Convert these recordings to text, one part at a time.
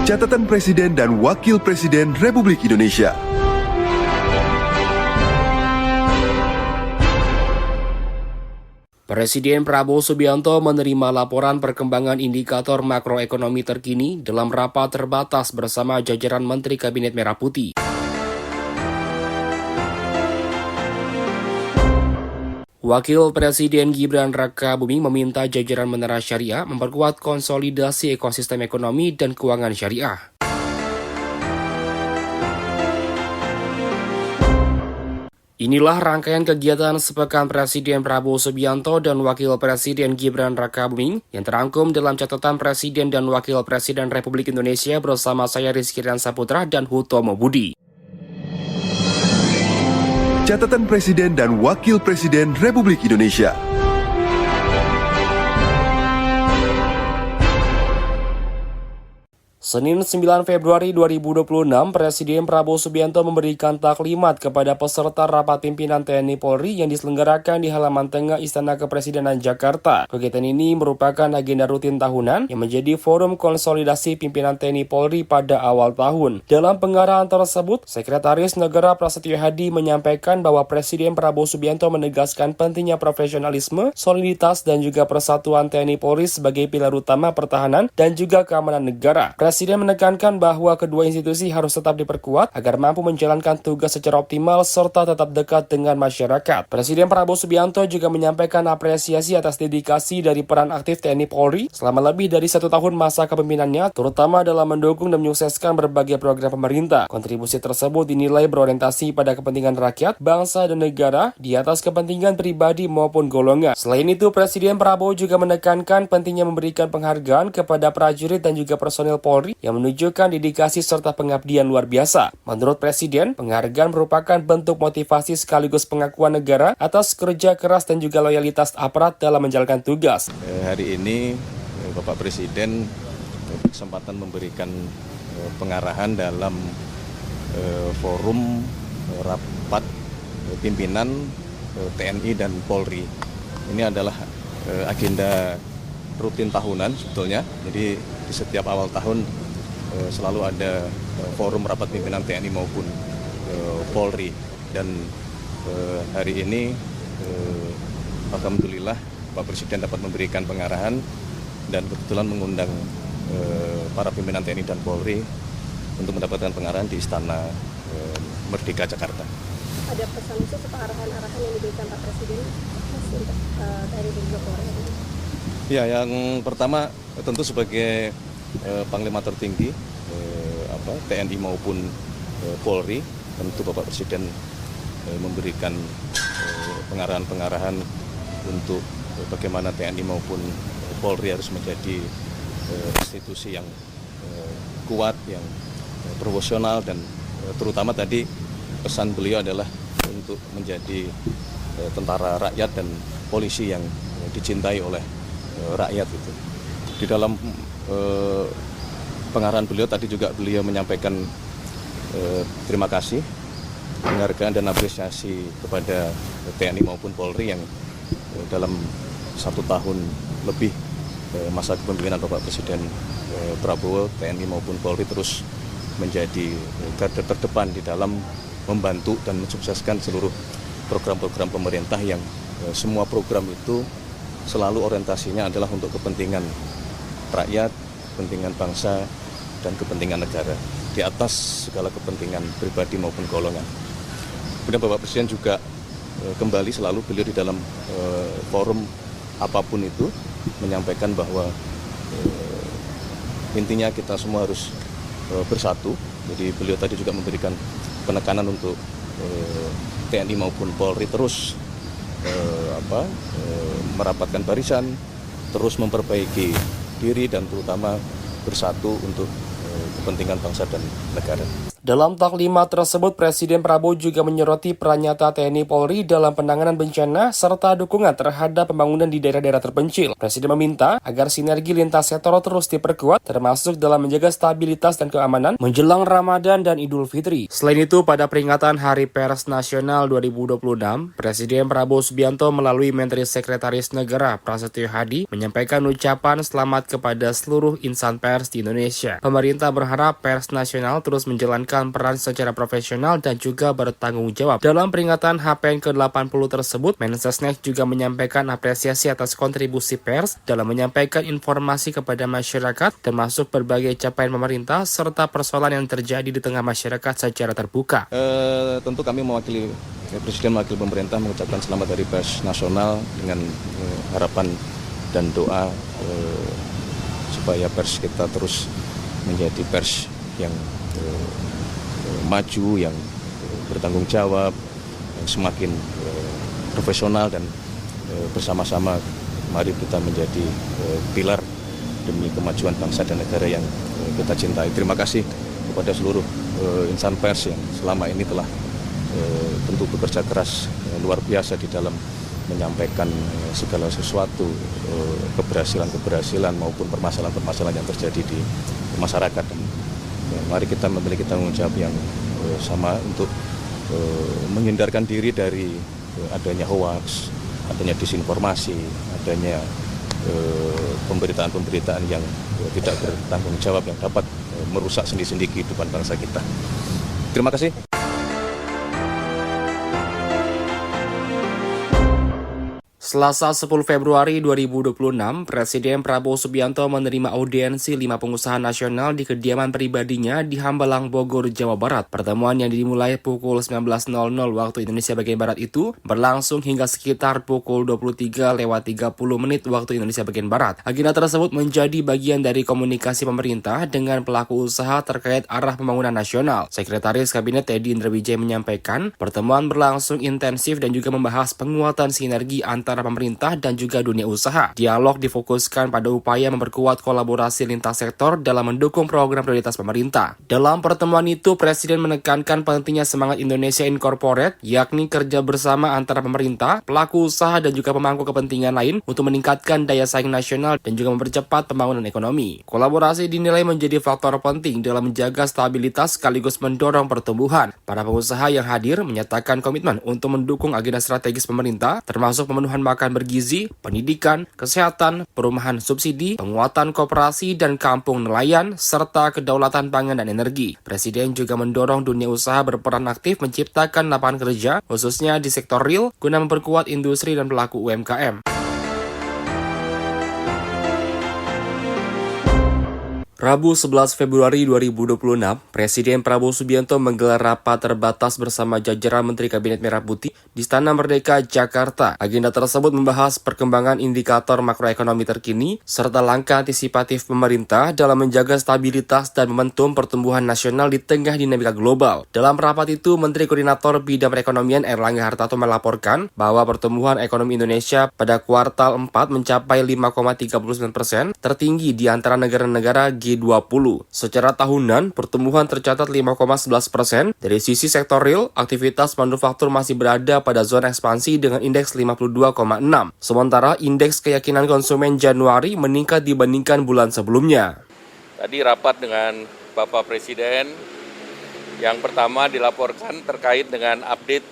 Catatan Presiden dan Wakil Presiden Republik Indonesia. Presiden Prabowo Subianto menerima laporan perkembangan indikator makroekonomi terkini dalam rapat terbatas bersama jajaran Menteri Kabinet Merah Putih. Wakil Presiden Gibran Rakabuming meminta jajaran Menara Syariah memperkuat konsolidasi ekosistem ekonomi dan keuangan syariah. Inilah rangkaian kegiatan sepekan Presiden Prabowo Subianto dan Wakil Presiden Gibran Rakabuming yang terangkum dalam catatan Presiden dan Wakil Presiden Republik Indonesia bersama saya Rizky Saputra dan Hutomo Budi. Catatan Presiden dan Wakil Presiden Republik Indonesia. Senin 9 Februari 2026, Presiden Prabowo Subianto memberikan taklimat kepada peserta rapat pimpinan TNI Polri yang diselenggarakan di halaman tengah Istana Kepresidenan Jakarta. Kegiatan ini merupakan agenda rutin tahunan yang menjadi forum konsolidasi pimpinan TNI Polri pada awal tahun. Dalam pengarahan tersebut, Sekretaris Negara Prasetyo Hadi menyampaikan bahwa Presiden Prabowo Subianto menegaskan pentingnya profesionalisme, soliditas, dan juga persatuan TNI Polri sebagai pilar utama pertahanan dan juga keamanan negara. Presiden menekankan bahwa kedua institusi harus tetap diperkuat agar mampu menjalankan tugas secara optimal serta tetap dekat dengan masyarakat. Presiden Prabowo Subianto juga menyampaikan apresiasi atas dedikasi dari peran aktif TNI Polri selama lebih dari 1 tahun masa kepemimpinannya, terutama dalam mendukung dan menyukseskan berbagai program pemerintah. Kontribusi tersebut dinilai berorientasi pada kepentingan rakyat, bangsa, dan negara di atas kepentingan pribadi maupun golongan. Selain itu, Presiden Prabowo juga menekankan pentingnya memberikan penghargaan kepada prajurit dan juga personil Polri yang menunjukkan dedikasi serta pengabdian luar biasa. Menurut Presiden, penghargaan merupakan bentuk motivasi sekaligus pengakuan negara atas kerja keras dan juga loyalitas aparat dalam menjalankan tugas. Hari ini Bapak Presiden berkesempatan memberikan pengarahan dalam forum rapat pimpinan TNI dan Polri. Ini adalah agenda rutin tahunan sebetulnya. Jadi di setiap awal tahun selalu ada forum rapat pimpinan TNI maupun Polri, dan hari ini alhamdulillah Pak Presiden dapat memberikan pengarahan dan kebetulan mengundang para pimpinan TNI dan Polri untuk mendapatkan pengarahan di Istana Merdeka Jakarta. Ada pesan khusus atau arahan-arahan yang diberikan Pak Presiden untuk TNI dan juga Polri? Ya, yang pertama tentu sebagai Panglima tertinggi TNI maupun Polri, tentu Bapak Presiden memberikan pengarahan-pengarahan untuk bagaimana TNI maupun Polri harus menjadi institusi yang kuat, yang profesional, dan terutama tadi pesan beliau adalah untuk menjadi tentara rakyat dan polisi yang dicintai oleh rakyat itu. Di dalam pengarahan beliau tadi juga beliau menyampaikan terima kasih, penghargaan dan apresiasi kepada TNI maupun Polri yang dalam 1 tahun lebih masa kepemimpinan Bapak Presiden Prabowo, TNI maupun Polri terus menjadi garda terdepan di dalam membantu dan mensukseskan seluruh program-program pemerintah yang semua program itu selalu orientasinya adalah untuk kepentingan rakyat, kepentingan bangsa, dan kepentingan negara, di atas segala kepentingan pribadi maupun golongan. Kemudian Bapak Presiden juga kembali selalu beliau di dalam forum apapun itu menyampaikan bahwa intinya kita semua harus bersatu. Jadi beliau tadi juga memberikan penekanan untuk TNI maupun Polri terus merapatkan barisan, terus memperbaiki diri, dan terutama bersatu untuk kepentingan bangsa dan negara. Dalam taklimat tersebut, Presiden Prabowo juga menyoroti peran nyata TNI Polri dalam penanganan bencana serta dukungan terhadap pembangunan di daerah-daerah terpencil. Presiden meminta agar sinergi lintas sektor terus diperkuat, termasuk dalam menjaga stabilitas dan keamanan menjelang Ramadan dan Idul Fitri. Selain itu, pada peringatan Hari Pers Nasional 2026, Presiden Prabowo Subianto melalui Menteri Sekretaris Negara Prasetyo Hadi menyampaikan ucapan selamat kepada seluruh insan pers di Indonesia. Pemerintah Pemerintah berharap pers nasional terus menjalankan peran secara profesional dan juga bertanggung jawab. Dalam peringatan HPN ke-80 tersebut, Mensesnek juga menyampaikan apresiasi atas kontribusi pers dalam menyampaikan informasi kepada masyarakat, termasuk berbagai capaian pemerintah serta persoalan yang terjadi di tengah masyarakat secara terbuka. Tentu kami mewakili Presiden Wakil Pemerintah mengucapkan selamat Hari Pers Nasional dengan harapan dan doa supaya pers kita terus menjadi pers yang maju, yang bertanggung jawab, yang semakin profesional, dan bersama-sama mari kita menjadi pilar demi kemajuan bangsa dan negara yang kita cintai. Terima kasih kepada seluruh insan pers yang selama ini telah tentu bekerja keras luar biasa di dalam menyampaikan segala sesuatu, keberhasilan maupun permasalahan-permasalahan yang terjadi di masyarakat. Dan mari kita memiliki tanggung jawab yang sama untuk menghindarkan diri dari adanya hoaks, adanya disinformasi, adanya pemberitaan-pemberitaan yang tidak bertanggung jawab yang dapat merusak sendi-sendi kehidupan bangsa kita. Terima kasih. Selasa 10 Februari 2026, Presiden Prabowo Subianto menerima audiensi 5 pengusaha nasional di kediaman pribadinya di Hambalang, Bogor, Jawa Barat. Pertemuan yang dimulai pukul 19.00 waktu Indonesia bagian Barat itu berlangsung hingga sekitar pukul 23.30 waktu Indonesia bagian Barat. Agenda tersebut menjadi bagian dari komunikasi pemerintah dengan pelaku usaha terkait arah pembangunan nasional. Sekretaris Kabinet Teddy Indrawidjaya menyampaikan, pertemuan berlangsung intensif dan juga membahas penguatan sinergi antara pemerintah dan juga dunia usaha. Dialog difokuskan pada upaya memperkuat kolaborasi lintas sektor dalam mendukung program prioritas pemerintah. Dalam pertemuan itu, Presiden menekankan pentingnya semangat Indonesia Incorporate, yakni kerja bersama antara pemerintah, pelaku usaha, dan juga pemangku kepentingan lain untuk meningkatkan daya saing nasional dan juga mempercepat pembangunan ekonomi. Kolaborasi dinilai menjadi faktor penting dalam menjaga stabilitas sekaligus mendorong pertumbuhan. Para pengusaha yang hadir menyatakan komitmen untuk mendukung agenda strategis pemerintah, termasuk pemenuhan makan bergizi, pendidikan, kesehatan, perumahan subsidi, penguatan koperasi dan kampung nelayan, serta kedaulatan pangan dan energi. Presiden juga mendorong dunia usaha berperan aktif menciptakan lapangan kerja, khususnya di sektor real, guna memperkuat industri dan pelaku UMKM. Rabu 11 Februari 2026, Presiden Prabowo Subianto menggelar rapat terbatas bersama jajaran Menteri Kabinet Merah Putih di Istana Merdeka, Jakarta. Agenda tersebut membahas perkembangan indikator makroekonomi terkini, serta langkah antisipatif pemerintah dalam menjaga stabilitas dan momentum pertumbuhan nasional di tengah dinamika global. Dalam rapat itu, Menteri Koordinator Bidang Perekonomian Erlangga Hartarto melaporkan bahwa pertumbuhan ekonomi Indonesia pada kuartal 4 mencapai 5,39%, tertinggi di antara negara-negara G20. Secara tahunan, pertumbuhan tercatat 5,11%. Dari sisi sektor real, aktivitas manufaktur masih berada pada zona ekspansi dengan indeks 52,6. Sementara indeks keyakinan konsumen Januari meningkat dibandingkan bulan sebelumnya. Tadi rapat dengan Bapak Presiden, yang pertama dilaporkan terkait dengan update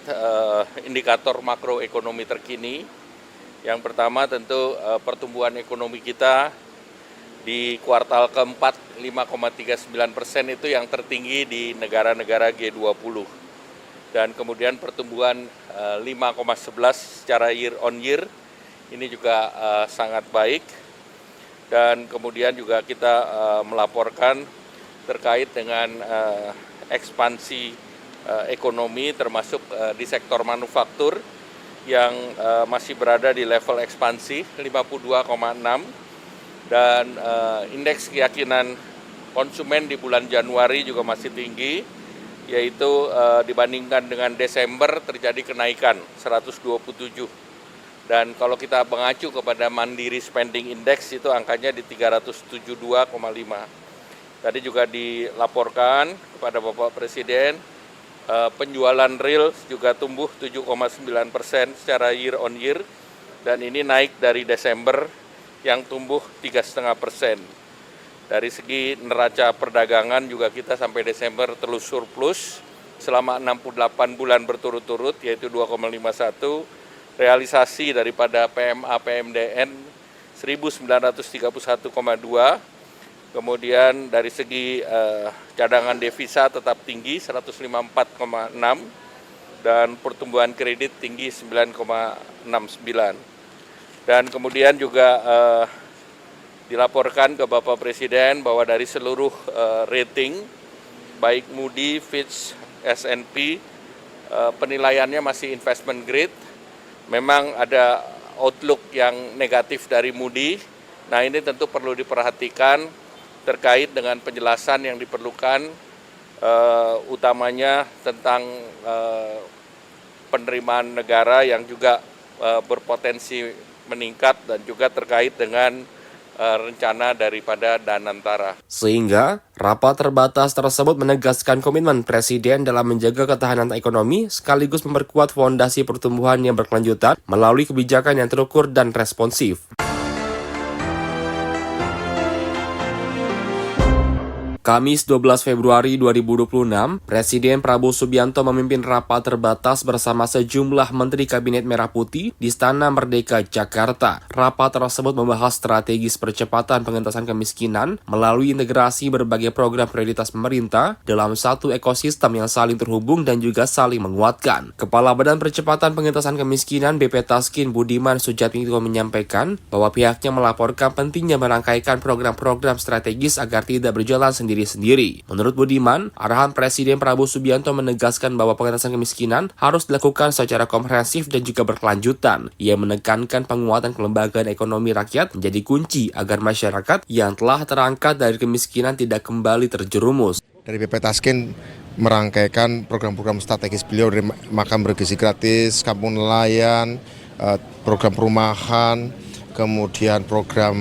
indikator makroekonomi terkini. Yang pertama tentu pertumbuhan ekonomi kita di kuartal keempat 5,39% itu yang tertinggi di negara-negara G20. Dan kemudian pertumbuhan 5,11 secara year on year ini juga sangat baik. Dan kemudian juga kita melaporkan terkait dengan ekspansi ekonomi termasuk di sektor manufaktur yang masih berada di level ekspansi 52,6. Dan indeks keyakinan konsumen di bulan Januari juga masih tinggi, yaitu dibandingkan dengan Desember terjadi kenaikan 127. Dan kalau kita mengacu kepada Mandiri Spending Index itu angkanya di 372,5. Tadi juga dilaporkan kepada Bapak Presiden, penjualan real juga tumbuh 7,9% secara year on year, dan ini naik dari Desember yang tumbuh 3,5%. Dari segi neraca perdagangan juga kita sampai Desember terus surplus selama 68 bulan berturut-turut, yaitu 2,51. Realisasi daripada PMA PMDN 1931,2 Kemudian dari segi cadangan devisa tetap tinggi 154,6 dan pertumbuhan kredit tinggi 9,69. Dan kemudian juga dilaporkan ke Bapak Presiden bahwa dari seluruh rating baik Moody, Fitch, S&P penilaiannya masih investment grade. Memang ada outlook yang negatif dari Moody. Nah, ini tentu perlu diperhatikan terkait dengan penjelasan yang diperlukan utamanya tentang penerimaan negara yang juga berpotensi meningkat dan juga terkait dengan rencana daripada Danantara. Sehingga, rapat terbatas tersebut menegaskan komitmen Presiden dalam menjaga ketahanan ekonomi sekaligus memperkuat fondasi pertumbuhan yang berkelanjutan melalui kebijakan yang terukur dan responsif. Kamis 12 Februari 2026, Presiden Prabowo Subianto memimpin rapat terbatas bersama sejumlah Menteri Kabinet Merah Putih di Istana Merdeka, Jakarta. Rapat tersebut membahas strategis percepatan pengentasan kemiskinan melalui integrasi berbagai program prioritas pemerintah dalam satu ekosistem yang saling terhubung dan juga saling menguatkan. Kepala Badan Percepatan Pengentasan Kemiskinan BP Taskin Budiman Sujatmiko menyampaikan bahwa pihaknya melaporkan pentingnya merangkaikan program-program strategis agar tidak berjalan sendiri-sendiri. Menurut Budiman, arahan Presiden Prabowo Subianto menegaskan bahwa pengentasan kemiskinan harus dilakukan secara komprehensif dan juga berkelanjutan. Ia menekankan penguatan kelembagaan ekonomi rakyat menjadi kunci agar masyarakat yang telah terangkat dari kemiskinan tidak kembali terjerumus. Dari BP Taskin merangkaikan program-program strategis beliau dari makan bergizi gratis, kampung nelayan, program perumahan, kemudian program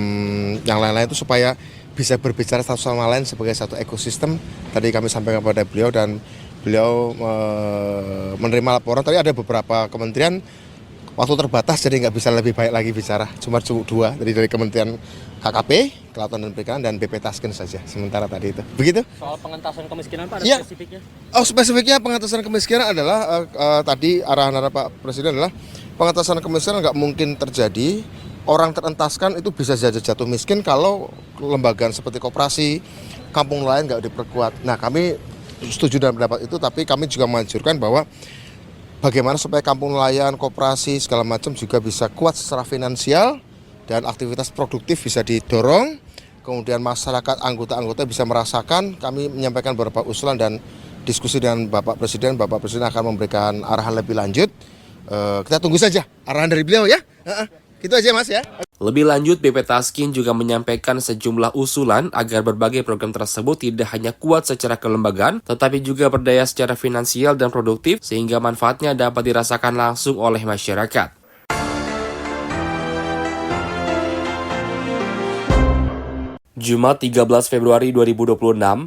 yang lain-lain itu supaya bisa berbicara satu sama lain sebagai satu ekosistem. Tadi kami sampaikan kepada beliau dan beliau menerima laporan. Tadi ada beberapa kementerian waktu terbatas jadi nggak bisa lebih baik lagi bicara. Cuma dua dari Kementerian KKP, Kelautan dan Perikanan dan BP Taskin saja sementara tadi itu. Begitu? Soal pengentasan kemiskinan Pak, ada ya. spesifiknya? Oh, spesifiknya pengentasan kemiskinan adalah tadi arahan Pak Presiden adalah pengentasan kemiskinan nggak mungkin terjadi. Orang terentaskan itu bisa saja jatuh miskin kalau lembagaan seperti koperasi, kampung nelayan nggak diperkuat. Nah, kami setuju dalam pendapat itu, tapi kami juga menganjurkan bahwa bagaimana supaya kampung nelayan, koperasi, segala macam juga bisa kuat secara finansial dan aktivitas produktif bisa didorong. Kemudian masyarakat, anggota-anggota bisa merasakan. Kami menyampaikan beberapa usulan dan diskusi dengan Bapak Presiden. Bapak Presiden akan memberikan arahan lebih lanjut. Kita tunggu saja arahan dari beliau ya. Gitu aja Mas ya. Lebih lanjut, BP Taskin juga menyampaikan sejumlah usulan agar berbagai program tersebut tidak hanya kuat secara kelembagaan, tetapi juga berdaya secara finansial dan produktif sehingga manfaatnya dapat dirasakan langsung oleh masyarakat. Jumat 13 Februari 2026,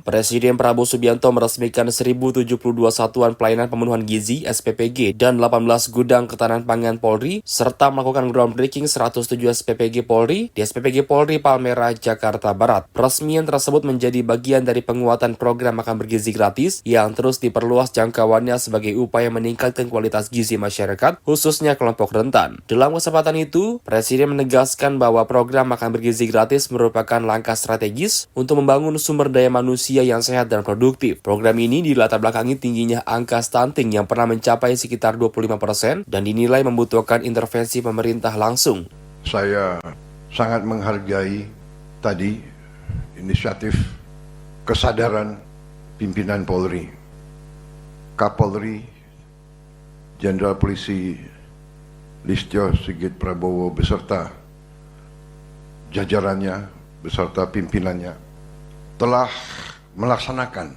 Presiden Prabowo Subianto meresmikan 1072 satuan pelayanan pemenuhan gizi (SPPG) dan 18 gudang ketahanan pangan Polri, serta melakukan groundbreaking 107 SPPG Polri di SPPG Polri Palmerah, Jakarta Barat. Peresmian tersebut menjadi bagian dari penguatan program makan bergizi gratis yang terus diperluas jangkauannya sebagai upaya meningkatkan kualitas gizi masyarakat, khususnya kelompok rentan. Dalam kesempatan itu, Presiden menegaskan bahwa program makan bergizi gratis merupakan langkah strategis untuk membangun sumber daya manusia yang sehat dan produktif. Program ini dilatar belakangi tingginya angka stunting yang pernah mencapai sekitar 25% dan dinilai membutuhkan intervensi pemerintah langsung. Saya sangat menghargai tadi inisiatif kesadaran pimpinan Polri, Kapolri, Jenderal Polisi Listio Sigit Prabowo beserta jajarannya beserta pimpinannya telah melaksanakan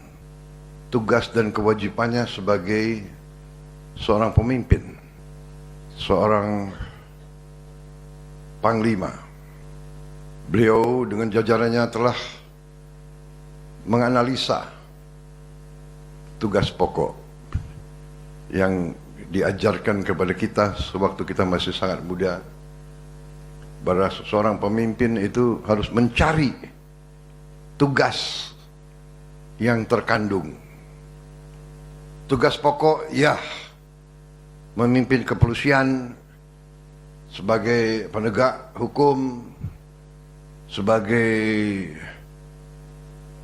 tugas dan kewajibannya sebagai seorang pemimpin, seorang panglima. Beliau dengan jajarannya telah menganalisa tugas pokok yang diajarkan kepada kita sewaktu kita masih sangat muda, bahwa seorang pemimpin itu harus mencari tugas yang terkandung. Tugas pokok ya memimpin kepolisian sebagai penegak hukum, sebagai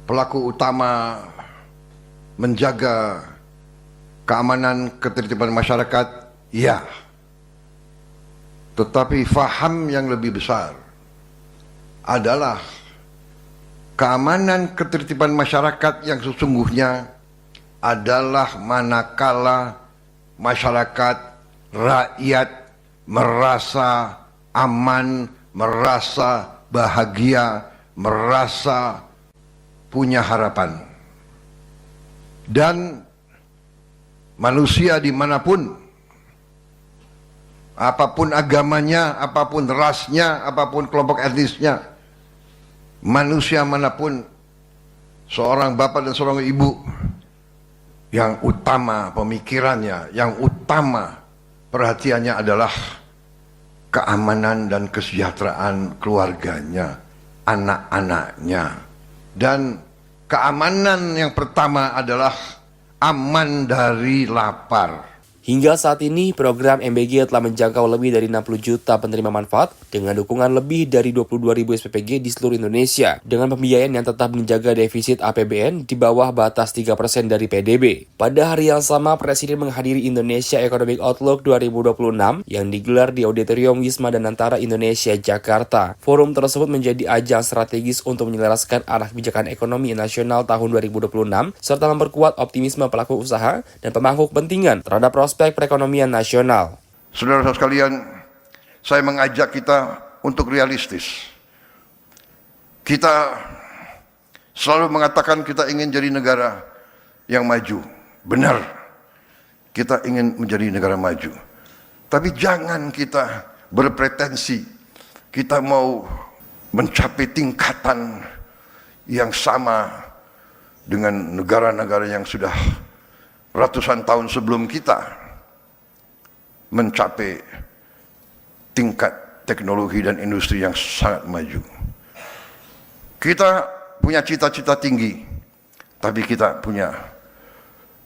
pelaku utama menjaga keamanan ketertiban masyarakat, ya. Tetapi faham yang lebih besar adalah keamanan ketertiban masyarakat yang sesungguhnya adalah manakala masyarakat, rakyat merasa aman, merasa bahagia, merasa punya harapan. Dan manusia dimanapun, apapun agamanya, apapun rasnya, apapun kelompok etnisnya, manusia manapun, seorang bapak dan seorang ibu, yang utama pemikirannya, yang utama perhatiannya adalah keamanan dan kesejahteraan keluarganya, anak-anaknya. Dan keamanan yang pertama adalah aman dari lapar. Hingga saat ini, program MBG telah menjangkau lebih dari 60 juta penerima manfaat dengan dukungan lebih dari 22.000 SPPG di seluruh Indonesia dengan pembiayaan yang tetap menjaga defisit APBN di bawah batas 3% dari PDB. Pada hari yang sama, Presiden menghadiri Indonesia Economic Outlook 2026 yang digelar di Auditorium Wisma Danantara Indonesia, Jakarta. Forum tersebut menjadi ajang strategis untuk menyelaraskan arah kebijakan ekonomi nasional tahun 2026 serta memperkuat optimisme pelaku usaha dan pemangku kepentingan terhadap prospek perekonomian nasional. Saudara-saudara sekalian, saya mengajak kita untuk realistis. Kita selalu mengatakan kita ingin jadi negara yang maju. Benar, kita ingin menjadi negara maju. Tapi jangan kita berpretensi kita mau mencapai tingkatan yang sama dengan negara-negara yang sudah ratusan tahun sebelum kita mencapai tingkat teknologi dan industri yang sangat maju. Kita punya cita-cita tinggi, tapi kita punya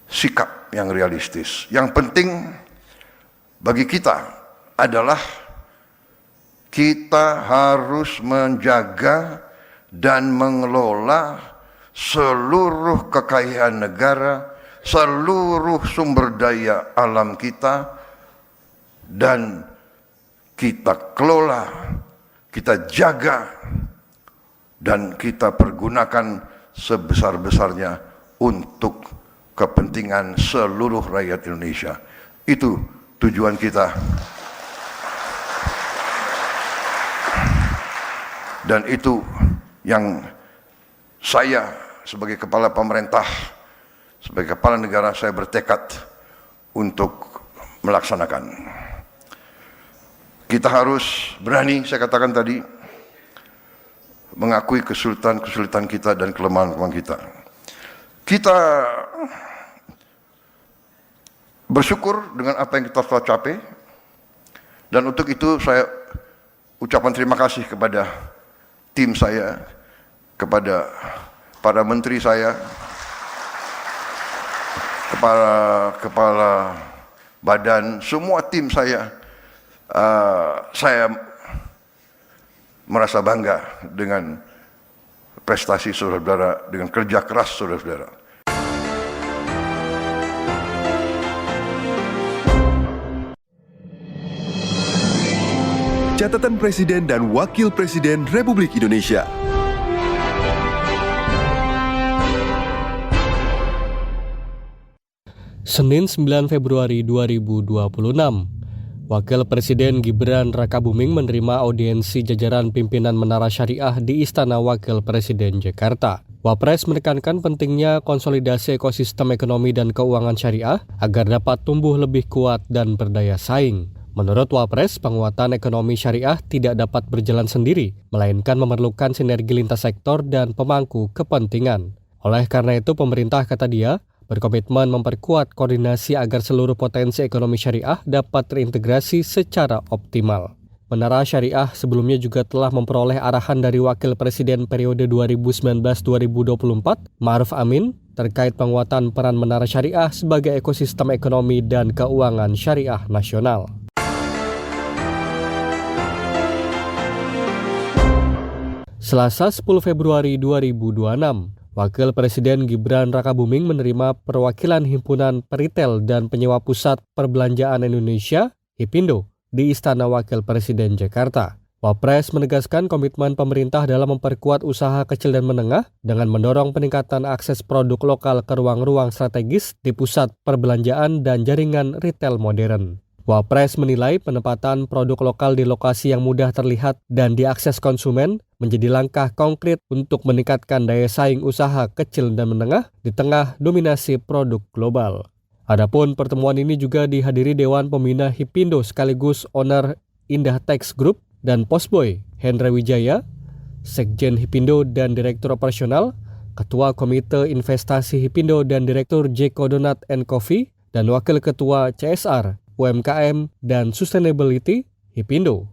sikap yang realistis. Yang penting bagi kita adalah kita harus menjaga dan mengelola seluruh kekayaan negara, seluruh sumber daya alam kita, dan kita kelola, kita jaga, dan kita pergunakan sebesar-besarnya untuk kepentingan seluruh rakyat Indonesia. Itu tujuan kita. Dan itu yang saya sebagai kepala pemerintah, sebagai kepala negara, saya bertekad untuk melaksanakan. Kita harus berani, saya katakan tadi, mengakui kesulitan-kesulitan kita dan kelemahan-kelemahan kita. Kita bersyukur dengan apa yang kita telah capai, dan untuk itu saya ucapan terima kasih kepada tim saya, kepada para menteri saya, kepala badan, semua tim saya. Saya merasa bangga dengan prestasi saudara-saudara, dengan kerja keras saudara-saudara. Catatan Presiden dan Wakil Presiden Republik Indonesia. Senin 9 Februari 2026. Wakil Presiden Gibran Rakabuming menerima audiensi jajaran pimpinan Menara Syariah di Istana Wakil Presiden Jakarta. Wapres menekankan pentingnya konsolidasi ekosistem ekonomi dan keuangan syariah agar dapat tumbuh lebih kuat dan berdaya saing. Menurut Wapres, penguatan ekonomi syariah tidak dapat berjalan sendiri, melainkan memerlukan sinergi lintas sektor dan pemangku kepentingan. Oleh karena itu, pemerintah, kata dia, berkomitmen memperkuat koordinasi agar seluruh potensi ekonomi syariah dapat terintegrasi secara optimal. Menara Syariah sebelumnya juga telah memperoleh arahan dari Wakil Presiden periode 2019-2024, Ma'ruf Amin, terkait penguatan peran Menara Syariah sebagai ekosistem ekonomi dan keuangan syariah nasional. Selasa 10 Februari 2026, Wakil Presiden Gibran Rakabuming menerima perwakilan Himpunan Peritel dan Penyewa Pusat Perbelanjaan Indonesia, HIPINDO, di Istana Wakil Presiden Jakarta. Wapres menegaskan komitmen pemerintah dalam memperkuat usaha kecil dan menengah dengan mendorong peningkatan akses produk lokal ke ruang-ruang strategis di pusat perbelanjaan dan jaringan retail modern. Wapres menilai penempatan produk lokal di lokasi yang mudah terlihat dan diakses konsumen menjadi langkah konkret untuk meningkatkan daya saing usaha kecil dan menengah di tengah dominasi produk global. Adapun pertemuan ini juga dihadiri Dewan Pembina HIPINDO sekaligus owner Indahtex Group dan Postboy Hendra Wijaya, Sekjen HIPINDO dan Direktur Operasional, Ketua Komite Investasi HIPINDO dan Direktur Jeko Donat & Coffee, dan Wakil Ketua CSR, UMKM, dan Sustainability HIPINDO.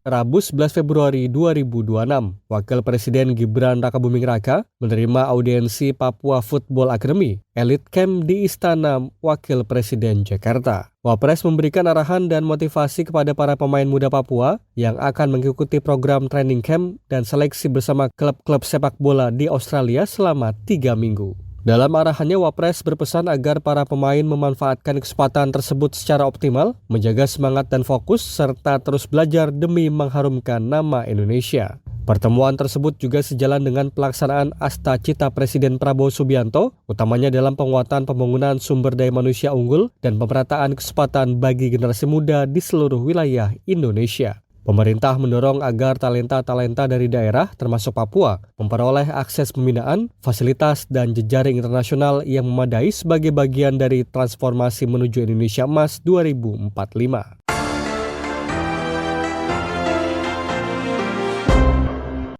Rabu 11 Februari 2026, Wakil Presiden Gibran Rakabuming Raka menerima audiensi Papua Football Academy Elite Camp di Istana Wakil Presiden Jakarta. Wapres memberikan arahan dan motivasi kepada para pemain muda Papua yang akan mengikuti program training camp dan seleksi bersama klub-klub sepak bola di Australia selama 3 minggu. Dalam arahannya, Wapres berpesan agar para pemain memanfaatkan kesempatan tersebut secara optimal, menjaga semangat dan fokus, serta terus belajar demi mengharumkan nama Indonesia. Pertemuan tersebut juga sejalan dengan pelaksanaan Asta Cita Presiden Prabowo Subianto, utamanya dalam penguatan pembangunan sumber daya manusia unggul dan pemerataan kesempatan bagi generasi muda di seluruh wilayah Indonesia. Pemerintah mendorong agar talenta-talenta dari daerah, termasuk Papua, memperoleh akses pembinaan, fasilitas, dan jejaring internasional yang memadai sebagai bagian dari transformasi menuju Indonesia Emas 2045.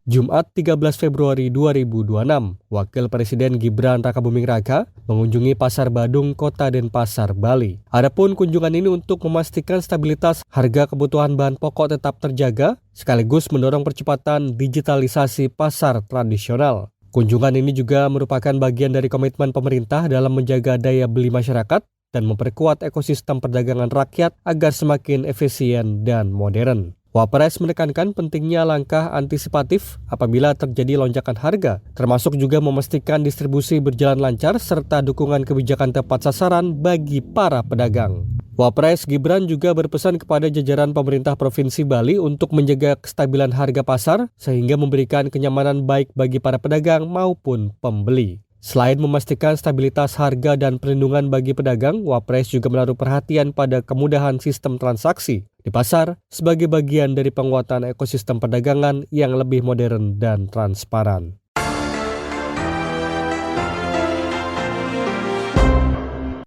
Jumat 13 Februari 2026, Wakil Presiden Gibran Rakabuming Raka mengunjungi Pasar Badung, Kota Denpasar, Bali. Adapun kunjungan ini untuk memastikan stabilitas harga kebutuhan bahan pokok tetap terjaga, sekaligus mendorong percepatan digitalisasi pasar tradisional. Kunjungan ini juga merupakan bagian dari komitmen pemerintah dalam menjaga daya beli masyarakat dan memperkuat ekosistem perdagangan rakyat agar semakin efisien dan modern. Wapres menekankan pentingnya langkah antisipatif apabila terjadi lonjakan harga, termasuk juga memastikan distribusi berjalan lancar serta dukungan kebijakan tepat sasaran bagi para pedagang. Wapres Gibran juga berpesan kepada jajaran pemerintah Provinsi Bali untuk menjaga kestabilan harga pasar sehingga memberikan kenyamanan baik bagi para pedagang maupun pembeli. Selain memastikan stabilitas harga dan perlindungan bagi pedagang, Wapres juga menaruh perhatian pada kemudahan sistem transaksi di pasar sebagai bagian dari penguatan ekosistem perdagangan yang lebih modern dan transparan.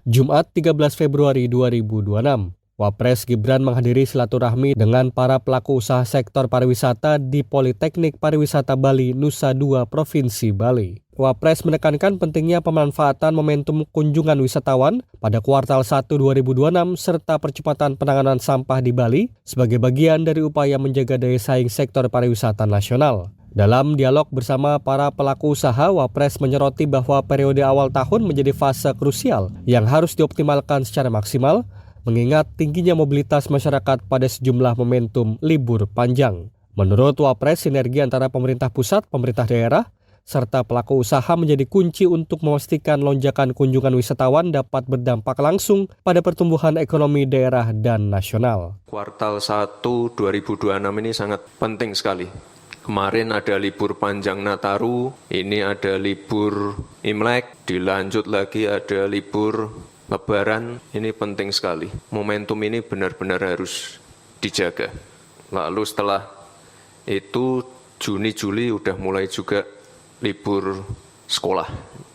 Jumat 13 Februari 2026, Wapres Gibran menghadiri silaturahmi dengan para pelaku usaha sektor pariwisata di Politeknik Pariwisata Bali, Nusa Dua, Provinsi Bali. Wapres menekankan pentingnya pemanfaatan momentum kunjungan wisatawan pada kuartal 1 2026 serta percepatan penanganan sampah di Bali sebagai bagian dari upaya menjaga daya saing sektor pariwisata nasional. Dalam dialog bersama para pelaku usaha, Wapres menyoroti bahwa periode awal tahun menjadi fase krusial yang harus dioptimalkan secara maksimal, mengingat tingginya mobilitas masyarakat pada sejumlah momentum libur panjang. Menurut Wapres, sinergi antara pemerintah pusat, pemerintah daerah, serta pelaku usaha menjadi kunci untuk memastikan lonjakan kunjungan wisatawan dapat berdampak langsung pada pertumbuhan ekonomi daerah dan nasional. Kuartal 1 2026 ini sangat penting sekali. Kemarin ada libur panjang Nataru, ini ada libur Imlek, dilanjut lagi ada libur Lebaran. Ini penting sekali. Momentum ini benar-benar harus dijaga. Lalu setelah itu Juni, Juli udah mulai juga libur sekolah.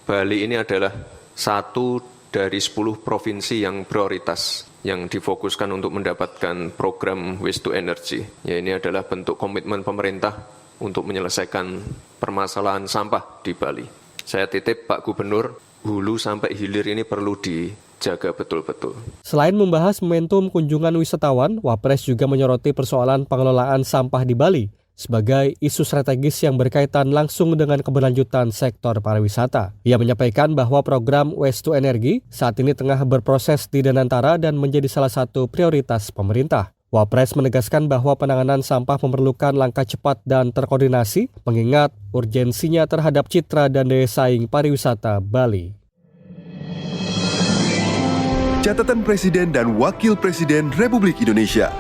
Bali ini adalah satu dari 10 provinsi yang prioritas yang difokuskan untuk mendapatkan program Waste to Energy. Ya, ini adalah bentuk komitmen pemerintah untuk menyelesaikan permasalahan sampah di Bali. Saya titip Pak Gubernur, hulu sampai hilir ini perlu dijaga betul-betul. Selain membahas momentum kunjungan wisatawan, Wapres juga menyoroti persoalan pengelolaan sampah di Bali sebagai isu strategis yang berkaitan langsung dengan keberlanjutan sektor pariwisata. Ia menyampaikan bahwa program Waste to Energy saat ini tengah berproses di Danantara dan menjadi salah satu prioritas pemerintah. Wapres menegaskan bahwa penanganan sampah memerlukan langkah cepat dan terkoordinasi, mengingat urgensinya terhadap citra dan daya saing pariwisata Bali. Catatan Presiden dan Wakil Presiden Republik Indonesia.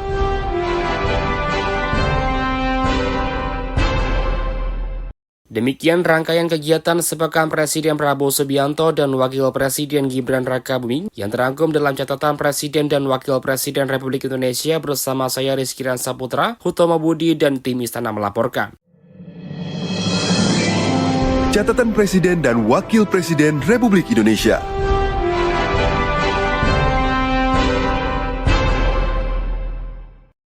Demikian rangkaian kegiatan sepekan Presiden Prabowo Subianto dan Wakil Presiden Gibran Rakabuming yang terangkum dalam catatan Presiden dan Wakil Presiden Republik Indonesia bersama saya Rizky Saputra, Hutomo Budi, dan tim Istana melaporkan. Catatan Presiden dan Wakil Presiden Republik Indonesia.